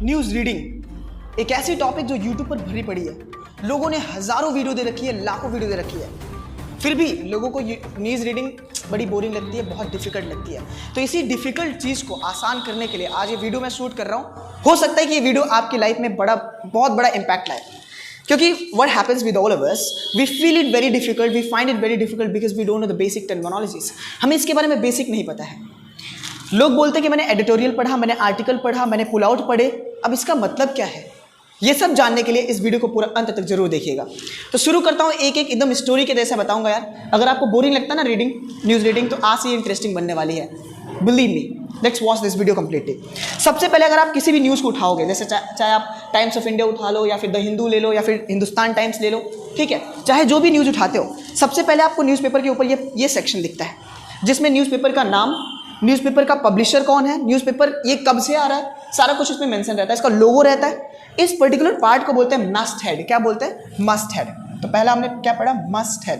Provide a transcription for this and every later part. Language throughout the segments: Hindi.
न्यूज़ रीडिंग एक ऐसी टॉपिक जो यूट्यूब पर भरी पड़ी है। लोगों ने हज़ारों वीडियो दे रखी है, लाखों वीडियो दे रखी है, फिर भी लोगों को न्यूज़ रीडिंग बड़ी बोरिंग लगती है, बहुत डिफिकल्ट लगती है। तो इसी डिफिकल्ट चीज़ को आसान करने के लिए आज ये वीडियो मैं शूट कर रहा हूँ। हो सकता है कि ये वीडियो आपकी लाइफ में बहुत बड़ा इम्पैक्ट लाए, क्योंकि what happens with all of us, we feel it very difficult, we find it very difficult because we don't know the basic terminologies। हमें इसके बारे में बेसिक नहीं पता है। लोग बोलते हैं कि मैंने एडिटोरियल पढ़ा, मैंने आर्टिकल पढ़ा, मैंने पुल आउट पढ़े, अब इसका मतलब क्या है? ये सब जानने के लिए इस वीडियो को पूरा अंत तक जरूर देखिएगा। तो शुरू करता हूँ, एक एक एकदम स्टोरी के जैसा बताऊंगा यार। अगर आपको बोरिंग लगता है ना रीडिंग, न्यूज़ रीडिंग, तो आज से ये इंटरेस्टिंग बनने वाली है। Believe me, let's watch this video completely. सबसे पहले अगर आप किसी भी न्यूज़ को उठाओगे, जैसे चाहे आप टाइम्स ऑफ इंडिया उठा लो, या फिर द हिंदू ले लो, या फिर हिंदुस्तान टाइम्स ले लो, ठीक है, चाहे जो भी न्यूज़ उठाते हो, सबसे पहले आपको न्यूज़पेपर के ऊपर ये सेक्शन दिखता है, जिसमें न्यूज़पेपर का नाम, न्यूज़पेपर का पब्लिशर कौन है, न्यूज़पेपर ये कब से आ रहा है, सारा कुछ इसमें मेंशन रहता है, इसका लोगो रहता है। इस पर्टिकुलर पार्ट को बोलते हैं मस्ट हेड। क्या बोलते हैं? Must head. तो पहला हमने क्या पढ़ा? Must head.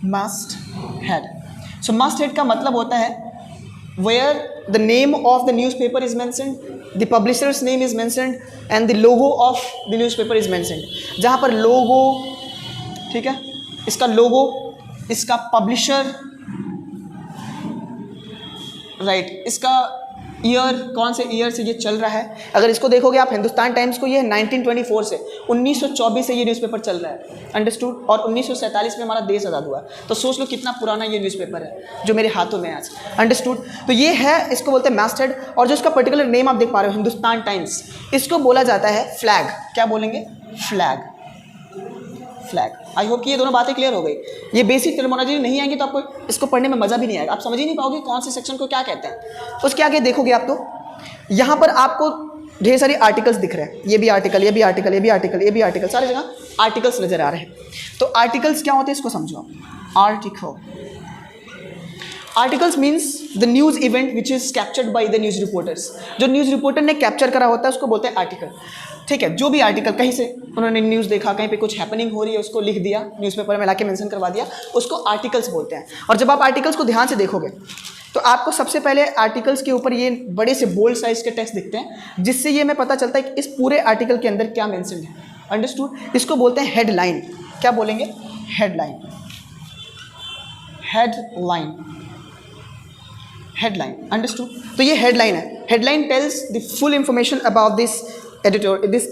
Must head. सो मस्ट हेड का मतलब होता है where the name of the newspaper is mentioned, the publisher's name is mentioned, and the logo of the newspaper is mentioned। जहाँ पर लोगो, ठीक है, इसका लोगो, इसका पब्लिशर, राइट, इसका ईयर, कौन से ईयर से ये चल रहा है। अगर इसको देखोगे आप, हिंदुस्तान टाइम्स को, ये 1924 से 1924 से ये न्यूज़पेपर चल रहा है, अंडरस्टूड। और 1947 में हमारा देश आज़ाद हुआ। तो सोच लो कितना पुराना ये न्यूज़पेपर है जो मेरे हाथों में है आज, अंडरस्टूड। तो ये है, इसको बोलते हैं मास्टर्ड। और जो इसका पर्टिकुलर नेम आप देख पा रहे हो, हिंदुस्तान टाइम्स, इसको बोला जाता है फ्लैग। क्या बोलेंगे? फ्लैग। फ्लैग। आई होप कि ये दोनों बातें क्लियर हो गई। ये बेसिक टर्मिनोलॉजी नहीं आएंगी तो आपको इसको पढ़ने में मज़ा भी नहीं आएगा, आप समझ ही नहीं पाओगे कौन से सेक्शन को क्या कहते हैं। उसके आगे देखोगे आप, तो यहाँ पर आपको ढेर सारे आर्टिकल्स दिख रहे हैं। ये भी आर्टिकल, ये भी आर्टिकल, ये भी आर्टिकल, ये भी आर्टिकल, सारी जगह आर्टिकल्स नजर आ रहे हैं। तो आर्टिकल्स क्या होते हैं इसको समझो। Article, articles means the news event which is captured by the news reporters. जो न्यूज़ रिपोर्टर ने कैप्चर करा होता है उसको बोलते हैं आर्टिकल, ठीक है। जो भी आर्टिकल, कहीं से उन्होंने न्यूज़ देखा, कहीं पे कुछ हैपनिंग हो रही है, उसको लिख दिया, न्यूज़पेपर में लाके मेंशन करवा दिया, उसको आर्टिकल्स बोलते हैं। और जब आप आर्टिकल्स को ध्यान से देखोगे तो आपको सबसे पहले आर्टिकल्स के ऊपर ये बड़े से बोल्ड साइज के टेक्स्ट दिखते हैं, जिससे ये हमें पता चलता है कि इस पूरे आर्टिकल के अंदर क्या मेंशन है, अंडरस्टूड। इसको बोलते हैं हेडलाइन। क्या बोलेंगे? हेडलाइन। Headline, headline, understood. तो ये हेडलाइन है। Headline tells the full information about this editor, this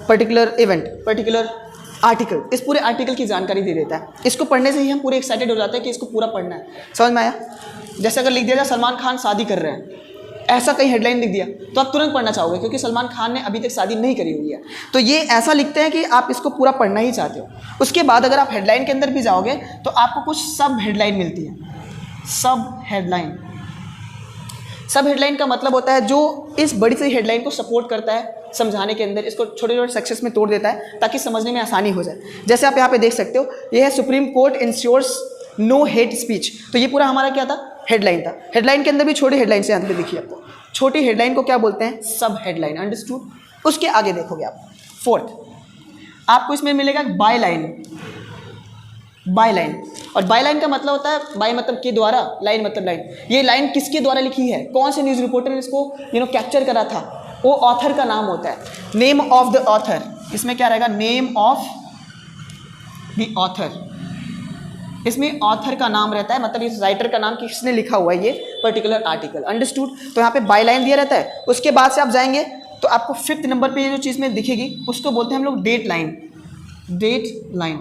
particular event, particular article. इस पूरे आर्टिकल की जानकारी दे देता है। इसको पढ़ने से ही हम पूरे एक्साइटेड हो जाते हैं कि इसको पूरा पढ़ना है। समझ में आया? जैसे अगर लिख दिया जाए सलमान खान शादी कर रहे हैं, ऐसा कहीं हेडलाइन लिख दिया तो आप तुरंत पढ़ना चाहोगे, क्योंकि सलमान खान ने अभी तक शादी नहीं करी हुई है। तो ये ऐसा लिखते हैं कि आप इसको पूरा पढ़ना ही चाहते हो। उसके बाद अगर आप हेडलाइन के अंदर भी जाओगे तो आपको कुछ सब हेडलाइन मिलती है। सब हेडलाइन, सब हेडलाइन का मतलब होता है जो इस बड़ी सी हेडलाइन को सपोर्ट करता है समझाने के अंदर, इसको छोटे छोटे सेक्शंस में तोड़ देता है ताकि समझने में आसानी हो जाए। जैसे आप यहाँ पे देख सकते हो, ये है supreme court ensures no hate speech. तो ये पूरा हमारा क्या था? हेडलाइन था। हेडलाइन के अंदर भी छोटी हेडलाइन से यहाँ पे देखिए आपको, छोटी हेडलाइन को क्या बोलते हैं? सब हेडलाइन, अंडरस्टूड। उसके आगे देखोगे आप, फोर्थ आपको इसमें मिलेगा बाय लाइन। बाय लाइन, और बाय लाइन का मतलब होता है, बाय मतलब के द्वारा, लाइन मतलब लाइन। ये लाइन किसके द्वारा लिखी है, कौन से न्यूज़ रिपोर्टर ने इसको कैप्चर करा था, वो ऑथर का नाम होता है। नेम ऑफ द ऑथर, इसमें क्या रहेगा? Name of the author. इसमें ऑथर का नाम रहता है, मतलब इस राइटर का नाम, किसने लिखा हुआ है ये पर्टिकुलर आर्टिकल, अंडरस्टूड। तो यहाँ पे बाय लाइन दिया रहता है। उसके बाद से आप जाएंगे तो आपको 5th नंबर पे ये जो चीज़ में दिखेगी उसको बोलते हैं हम लोग date line. Date line,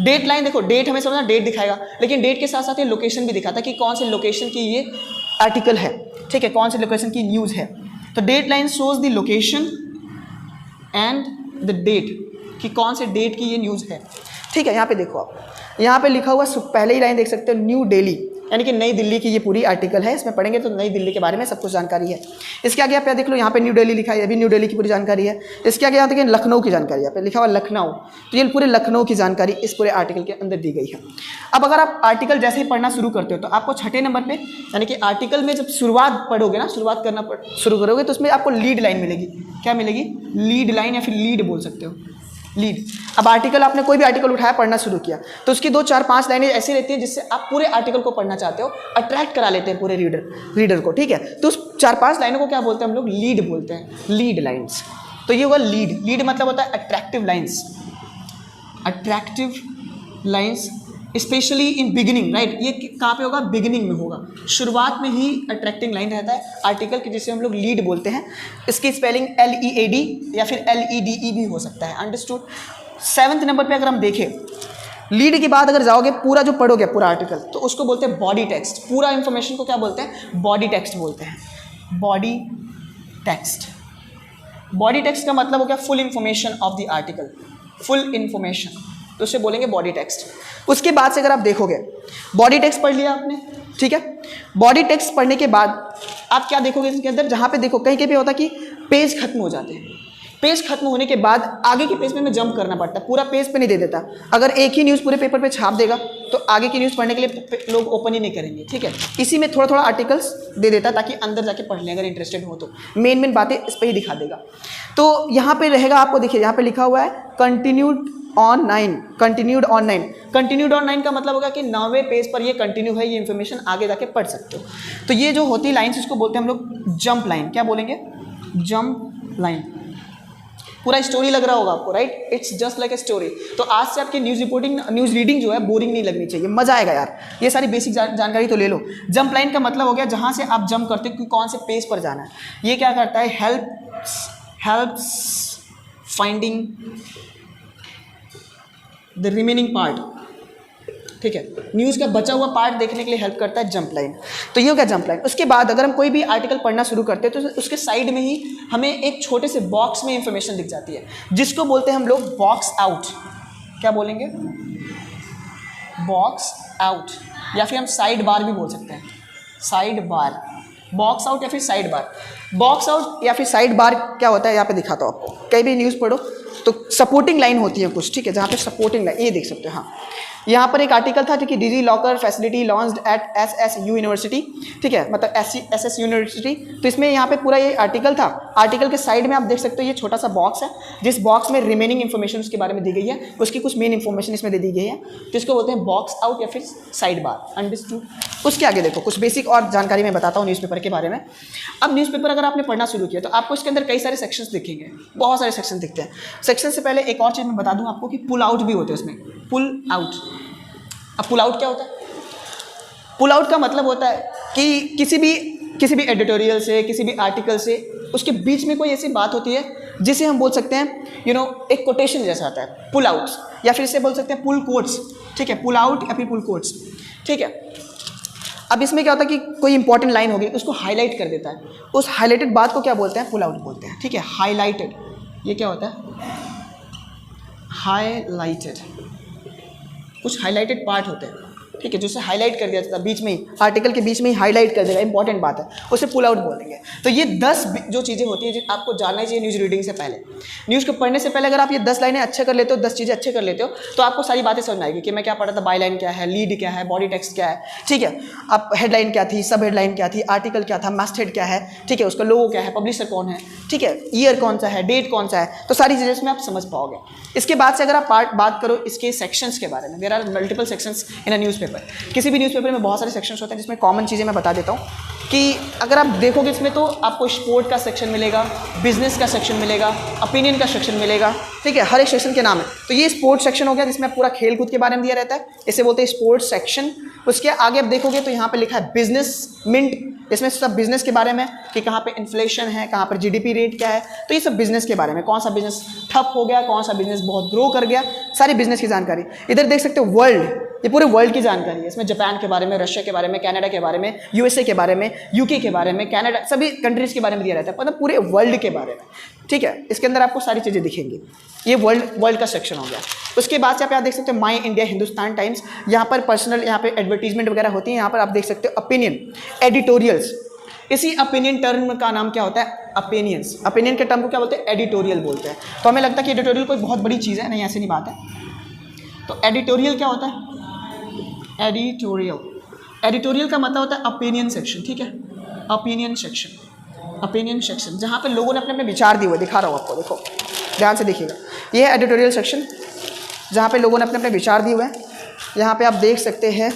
date line देखो, डेट हमें समझना, डेट दिखाएगा, लेकिन डेट के साथ साथ ये लोकेशन भी दिखाता है कि कौन से लोकेशन की ये आर्टिकल है, ठीक है, कौन से लोकेशन की न्यूज़ है। तो date line shows the location and the date, कि कौन से डेट की ये न्यूज़ है, ठीक है। यहाँ पे देखो आप, यहाँ पे लिखा हुआ पहले ही लाइन देख सकते हो, न्यू दिल्ली, यानी कि नई दिल्ली की ये पूरी आर्टिकल है। इसमें पढ़ेंगे तो नई दिल्ली के बारे में सब कुछ जानकारी है। इसके आगे आप देख लो, यहाँ पे न्यू दिल्ली लिखा है, ये भी न्यू दिल्ली की पूरी जानकारी है। इसके आगे यहाँ देखिए लखनऊ की जानकारी, यहाँ पे लिखा हुआ लखनऊ, तो ये पूरे लखनऊ की जानकारी इस पूरे आर्टिकल के अंदर दी गई है। अब अगर आप आर्टिकल जैसे ही पढ़ना शुरू करते हो तो आपको 6ठे नंबर पर, यानी कि आर्टिकल में जब शुरुआत पढ़ोगे ना, शुरुआत करना शुरू करोगे तो उसमें आपको लीड लाइन मिलेगी। क्या मिलेगी? लीड लाइन, या फिर लीड बोल सकते हो, लीड। अब आर्टिकल, आपने कोई भी आर्टिकल उठाया, पढ़ना शुरू किया, तो उसकी 2 4 5 लाइनें ऐसी रहती हैं जिससे आप पूरे आर्टिकल को पढ़ना चाहते हो, अट्रैक्ट करा लेते हैं पूरे रीडर को, ठीक है। तो उस 4 5 लाइनों को क्या बोलते हैं हम लोग? लीड बोलते हैं, लीड लाइन्स। तो ये होगा लीड। लीड मतलब होता है attractive lines, attractive lines specially in beginning, right. ये कहाँ पे होगा? बिगिनिंग में होगा, शुरुआत में ही अट्रैक्टिंग लाइन रहता है आर्टिकल की, जिसे हम लोग लीड बोलते हैं। इसकी स्पेलिंग LEAD या फिर LEDE भी हो सकता है, अंडरस्टूड। 7th नंबर पे अगर हम देखें, लीड के बाद अगर जाओगे, पूरा जो पढ़ोगे पूरा आर्टिकल, तो उसको बोलते हैं बॉडी टेक्स्ट। पूरा इंफॉर्मेशन को क्या बोलते हैं? बॉडी टेक्स्ट बोलते हैं, बॉडी टेक्स्ट। बॉडी टेक्स्ट का मतलब हो गया full information of the article, full information, तो उसे बोलेंगे बॉडी टेक्स्ट। उसके बाद से अगर आप देखोगे, बॉडी टेक्स्ट पढ़ लिया आपने, ठीक है। बॉडी टेक्स्ट पढ़ने के बाद आप क्या देखोगे इसके अंदर? जहाँ पे देखो कहीं कहीं होता है कि पेज खत्म हो जाते हैं। पेज खत्म होने के बाद आगे के पेज में हमें जंप करना पड़ता है, पूरा पेज पे नहीं दे देता। अगर एक ही न्यूज़ पूरे पेपर पे छाप देगा तो आगे की न्यूज़ पढ़ने के लिए लोग ओपन ही नहीं करेंगे, ठीक है। इसी में थोड़ा थोड़ा आर्टिकल्स दे देता है ताकि अंदर जाके पढ़ लें, अगर इंटरेस्टेड हो तो। मेन बातें इस पर ही दिखा देगा। तो यहाँ पे रहेगा, आपको देखिए यहाँ पे लिखा हुआ है continued on 9, continued on 9। Continued on 9 का मतलब होगा कि 9वें पेज पर ये कंटिन्यू है, ये इन्फॉर्मेशन आगे जाके पढ़ सकते हो। तो ये जो होती है लाइन्स, इसको बोलते हैं हम लोग जंप लाइन। क्या बोलेंगे? Jump line. पूरा स्टोरी लग रहा होगा आपको, right. It's just like a story. तो आज से आपकी न्यूज़ रिपोर्टिंग, न्यूज़ रीडिंग जो है बोरिंग नहीं लगनी चाहिए, मजा आएगा यार। ये सारी बेसिक जानकारी तो ले लो। जंप लाइन का मतलब हो गया जहाँ से आप जंप करते हो कि कौन से पेज पर जाना है। ये क्या करता है? Helps finding the remaining part, ठीक है। न्यूज़ का बचा हुआ पार्ट देखने के लिए हेल्प करता है जंप लाइन। तो ये हो गया जंप लाइन। उसके बाद अगर हम कोई भी आर्टिकल पढ़ना शुरू करते हैं तो उसके साइड में ही हमें एक छोटे से बॉक्स में इंफॉर्मेशन दिख जाती है, जिसको बोलते हैं हम लोग बॉक्स आउट। क्या बोलेंगे? बॉक्स आउट, या फिर हम साइड बार भी बोल सकते हैं, साइड बार। बॉक्स आउट या फिर साइड बार। बॉक्स आउट या फिर साइड बार क्या होता है, यहाँ पे दिखाता हूँ आपको। कहीं भी न्यूज़ पढ़ो तो सपोर्टिंग लाइन होती है कुछ, ठीक है, जहाँ पे सपोर्टिंग लाइन, ये देख सकते हो। हाँ, यहाँ पर एक आर्टिकल था, ठीक है, DigiLocker facility launched at SSU university, ठीक है, मतलब SS यूनिवर्सिटी। तो इसमें यहाँ पे पूरा ये आर्टिकल था। आर्टिकल के साइड में आप देख सकते हो ये छोटा सा बॉक्स है, जिस बॉक्स में रिमेनिंग इन्फॉर्मेशन उसके बारे में दी गई है, उसकी कुछ मेन इन्फॉर्मेशन इसमें दे दी गई है, तो इसको बोलते हैं बॉक्स आउट या फिर साइड बार, अंडरस्टूड। उसके आगे देखो कुछ बेसिक और जानकारी मैं बताता हूँ न्यूज़पेपर के बारे में। अब न्यूज़पेपर अगर आपने पढ़ना शुरू किया तो आपको इसके अंदर कई सारे सेक्शंस दिखेंगे, बहुत सारे सेक्शन दिखते हैं। सेक्शन से पहले एक और चीज़ मैं बता दूँ आपको कि पुल आउट भी होते हैं उसमें, पुल आउट। अब पुल आउट क्या होता है? पुल आउट का मतलब होता है कि किसी भी एडिटोरियल से, किसी भी आर्टिकल से, उसके बीच में कोई ऐसी बात होती है जिसे हम बोल सकते हैं एक कोटेशन जैसा आता है, पुल आउट्स, या फिर इसे बोल सकते हैं पुल कोट्स, ठीक है, पुल आउट या फिर पुल कोट्स, ठीक है। अब इसमें क्या होता है कि कोई इंपॉर्टेंट लाइन होगी उसको हाईलाइट कर देता है, उस हाईलाइटेड बात को क्या बोलते हैं? पुल आउट बोलते हैं, ठीक है, हाईलाइटेड। ये क्या होता है? हाईलाइटेड। कुछ हाईलाइटेड पार्ट होते हैं, ठीक है, जो उसे हाईलाइट कर दिया जाता है बीच में ही, आर्टिकल के बीच में ही हाईलाइट कर देगा, इंपॉर्टेंट बात है, उसे पुल आउट बोलेंगे। तो ये 10 जो चीज़ें होती हैं जो आपको जानना ही चाहिए न्यूज़ रीडिंग से पहले। न्यूज़ को पढ़ने से पहले अगर आप ये 10 लाइनें अच्छे कर लेते हो, 10 चीज़ें अच्छे कर लेते हो, तो आपको सारी बातें समझ आएगी कि मैं क्या पढ़ा था, बाई लाइन क्या है, लीड क्या है, बॉडी टेक्स्ट क्या है, ठीक है, अब हेडलाइन क्या थी, सब हेडलाइन क्या थी, आर्टिकल क्या था, मास्ट हेड क्या है, ठीक है, उसका लोगो क्या है, पब्लिशर कौन है, ठीक है, ईयर कौन सा है, डेट कौन सा है, तो सारी चीज़ें इसमें आप समझ पाओगे। इसके बाद से अगर आप बात करो इसके सेक्शंस के बारे में, there are multiple sections in a newspaper. किसी भी न्यूज़पेपर में बहुत सारे सेक्शंस होते हैं, जिसमें कॉमन चीज़ें मैं बता देता हूँ कि अगर आप देखोगे इसमें तो आपको स्पोर्ट का सेक्शन मिलेगा, बिजनेस का सेक्शन मिलेगा, ओपिनियन का सेक्शन मिलेगा, ठीक है, हर एक सेक्शन के नाम है। तो ये स्पोर्ट्स सेक्शन हो गया जिसमें पूरा खेल कूद के बारे में दिया रहता है, इसे बोलते हैं स्पोर्ट्स सेक्शन। उसके आगे आप देखोगे तो यहाँ पे लिखा है बिजनेस मिंट, इसमें सब बिजनेस के बारे में कि कहाँ पे इन्फ्लेशन है, कहाँ पर GDP रेट क्या है, तो ये सब बिजनेस के बारे में, कौन सा बिजनेस ठप हो गया, कौन सा बिजनेस बहुत ग्रो कर गया, सारी बिजनेस की जानकारी। इधर देख सकते हो वर्ल्ड, ये पूरे वर्ल्ड की जानकारी है, इसमें जापान के बारे में, रशिया के बारे में, कनाडा के बारे में, USA के बारे में, UK के बारे में, कनाडा, सभी कंट्रीज़ के बारे में दिया रहता है, मतलब पूरे वर्ल्ड के बारे में, ठीक है। इसके अंदर आपको सारी चीज़ें दिखेंगी। ये वर्ल्ड का सेक्शन हो गया। उसके बाद से आप यहाँ देख सकते हो माई इंडिया, हिंदुस्तान टाइम्स, यहाँ पर पर्सनल, यहाँ पे एडवर्टीजमेंट वगैरह होती है। यहाँ पर आप देख सकते हो ओपिनियन, एडिटोरियल्स। इसी ओपिनियन टर्म का नाम क्या होता है? ओपिनियंस। ओपिनियन के टर्म को क्या बोलते हैं? एडिटोरियल बोलते हैं। तो हमें लगता है कि एडिटोरियल कोई बहुत बड़ी चीज़ है, नहीं, ऐसी नहीं बात है। तो एडिटोरियल क्या होता है? एडिटोरियल का मतलब होता है ओपिनियन सेक्शन, ठीक है, ओपिनियन सेक्शन, जहाँ पे लोगों ने अपने अपने विचार दिए हुए, दिखा रहा हूँ आपको, देखो ध्यान से देखिएगा, ये है एडिटोरियल सेक्शन जहाँ पे लोगों ने अपने अपने विचार दिए हुए हैं। यहाँ पे आप देख सकते हैं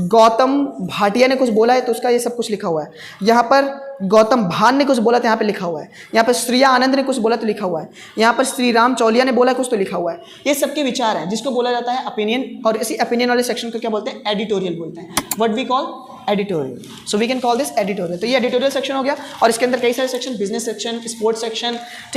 गौतम भाटिया ने कुछ बोला है तो उसका ये सब कुछ लिखा हुआ है। यहाँ पर गौतम भान ने कुछ बोला तो यहाँ पे लिखा हुआ है। यहाँ पर श्रिया आनंद ने कुछ बोला तो लिखा हुआ है। यहाँ पर श्री राम चौलिया ने बोला कुछ तो लिखा हुआ है। ये सबके विचार हैं जिसको बोला जाता है ओपिनियन, और इसी ओपिनियन वाले सेक्शन को क्या बोलते हैं? एडिटोरियल बोलते हैं। What we call editorial. So we can call this editorial. तो ये एडिटोरियल सेक्शन हो गया और इसके अंदर कई सारे section, business section, sports section,